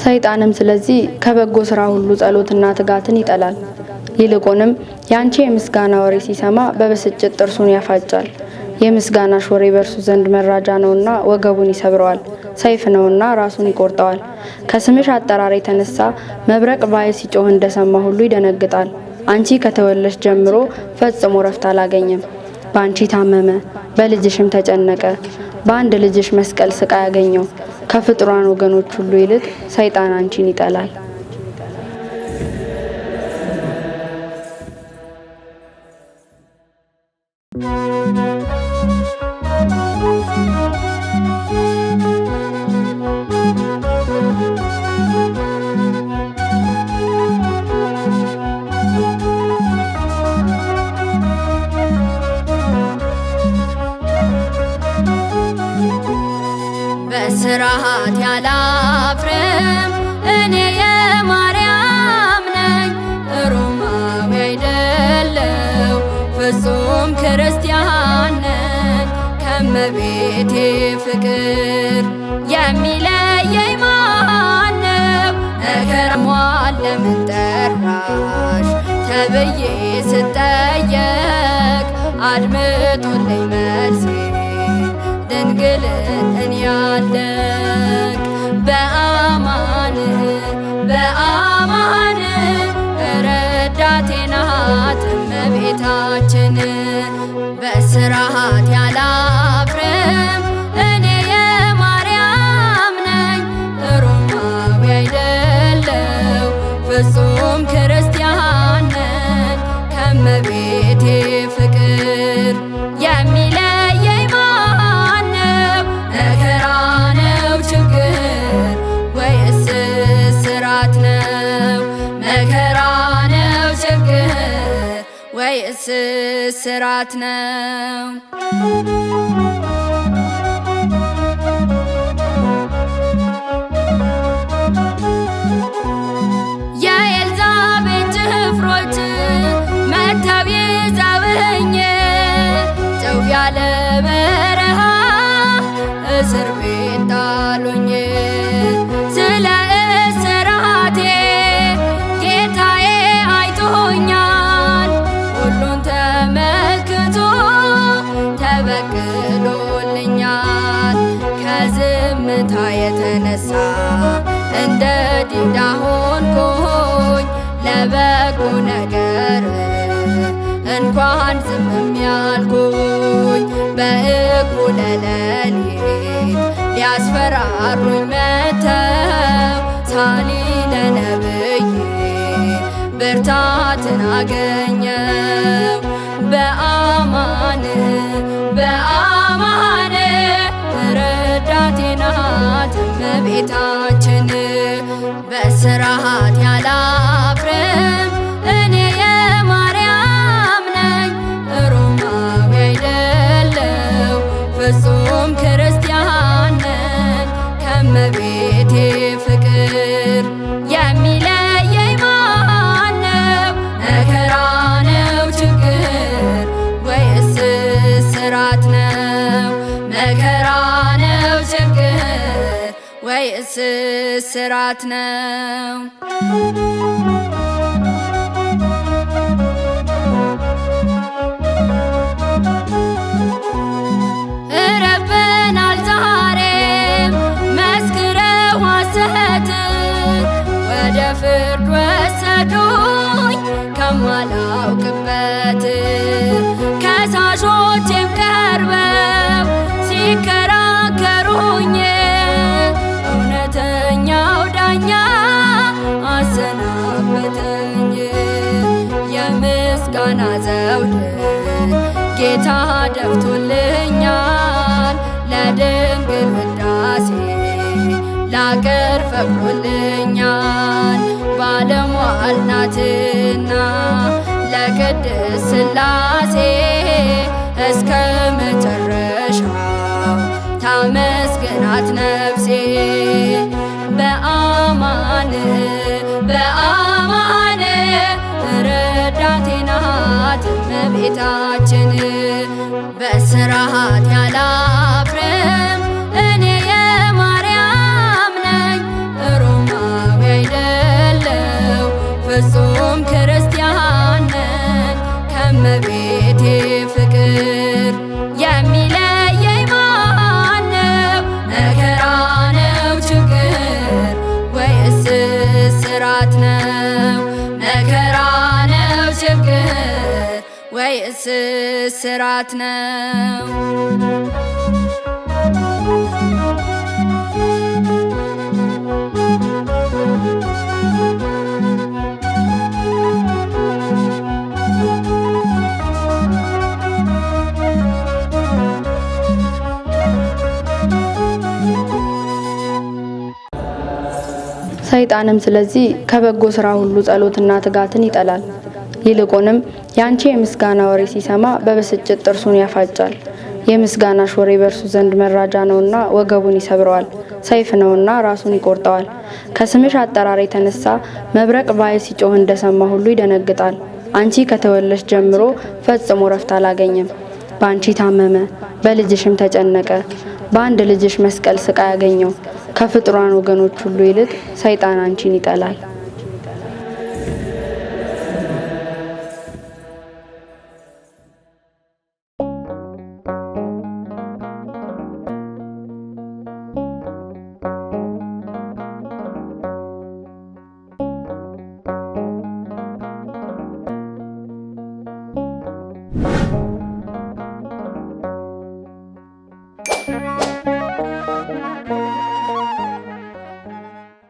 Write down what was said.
ሰይጣንም ስለዚህ ከበጎ ስራ ሁሉ ጸሎትና ትጋትን ይጠላል። ይልቁንም ያንቺ የምስጋና ወሬ ሲሰማ በብስጭት ጥርሱን ያፋጫል። የምስጋናሽ ወሬ በእርሱ ዘንድ መራጃ ነውና ወገቡን ይሰብረዋል፣ ሰይፍ ነውና ራሱን ይቆርጠዋል። ከስምሽ አጠራር የተነሳ መብረቅ ባይ ሲጮህ እንደሰማ ሁሉ ይደነግጣል። አንቺ ከተወለድሽ ጀምሮ ፈጽሞ ረፍት አላገኘም። በአንቺ ታመመ፣ በልጅሽም ተጨነቀ። በአንድ ልጅሽ መስቀል ስቃይ ያገኘው። ከፍጥሯን ወገኖች ሁሉ ይልቅ ሰይጣን አንቺን ይጠላል። በስርዓት ያላፍርም እኔ የማርያም ነኝ። ሮማዊ አይደለው ፍጹም ክርስቲያን ነኝ። ከመቤቴ ፍቅር የሚለየኝ ማነው? ነገርሟል ለምን ጠራሽ ተብዬ ስጠየቅ አድምጡልኝ መልሴ ድንግልን እንያለቅ። በአማን በአማን ረዳቴ ናት እመቤታችን። በስርዓት ያላፍርም እኔ የማርያም ነኝ። ሮማዊ አይደለው ፍጹም ክርስቲያን ነኝ። ከመቤቴ ፍቅር የሚለየኝ ማነው? መከራ ነው ችግር ወይስ እስራት ነው? መከራ ነው ችግር ወይስ እስራት ነው? የኤልዛቤት ጭፍሮች መተው ይዘውኝ ጨው ያለ በረሃ እስር ቤት ጣሉኝ። ስለ እስራቴ ጌታዬ አይቶኛል። ሁሉን ተመልክቶ ተበቅሎልኛል። ከዝምታ የተነሳ እንደ ዲዳ ሆንኩኝ። ለበጎ ነገር እንኳን ዝምም ያልኩኝ። በእኩለ ሌሊት ሊያስፈራሩኝ መተው ሳሊ ለነብይ ብርታትን አገኘው። በአማን በአማን ረዳቴ ናት እመቤታችን። በስርዓት ያላፍርም እኔ የማርያም ነኝ። ሮማዊ አይደለው ፍጹም ክርስቲያን ነኝ። ከመቤቴ ፍቅር የሚለየኝ ማነው? መከራ ነው ችግር ወይስ እስራት ነው? መከራ ነው ችግር ወይስ እስራት ነው? እረብናል ዛሬም መስክረው ሐሰት ወደ ፍርድ ወሰዱኝ ከማላውቅበት። ከሳሾቼም ቀርበው ሲከራከሩኝ እውነተኛው ዳኛ አሰናበተኝ። የምስጋና ዘውድን ጌታ ደፍቶልኛል። ለድንግል ውዳሴ ላቀር ፈቅዶልኛል። ባለሟል ናትና ለቅድስት ሥላሴ እስከ መጨረሻው ታመስግናት ነፍሴ። በአማን በአማን ረዳቴ ናት እመቤታችን። በስርዓት ያላፍርም እኔ የማርያም ነኝ። ሮማ እስራት ነው። ሰይጣንም ስለዚህ ከበጎ ስራ ሁሉ ጸሎትና ትጋትን ይጠላል። ይልቁንም ያንቺ የምስጋና ወሬ ሲሰማ በብስጭት ጥርሱን ያፋጫል። የምስጋናሽ ወሬ በእርሱ ዘንድ መራጃ ነውና ወገቡን ይሰብረዋል፣ ሰይፍ ነውና ራሱን ይቆርጠዋል። ከስምሽ አጠራር የተነሳ መብረቅ በኃይል ሲጮህ እንደሰማ ሁሉ ይደነግጣል። አንቺ ከተወለድሽ ጀምሮ ፈጽሞ ረፍት አላገኘም። በአንቺ ታመመ፣ በልጅሽም ተጨነቀ። በአንድ ልጅሽ መስቀል ስቃይ ያገኘው። ከፍጡራን ወገኖች ሁሉ ይልቅ ሰይጣን አንቺን ይጠላል።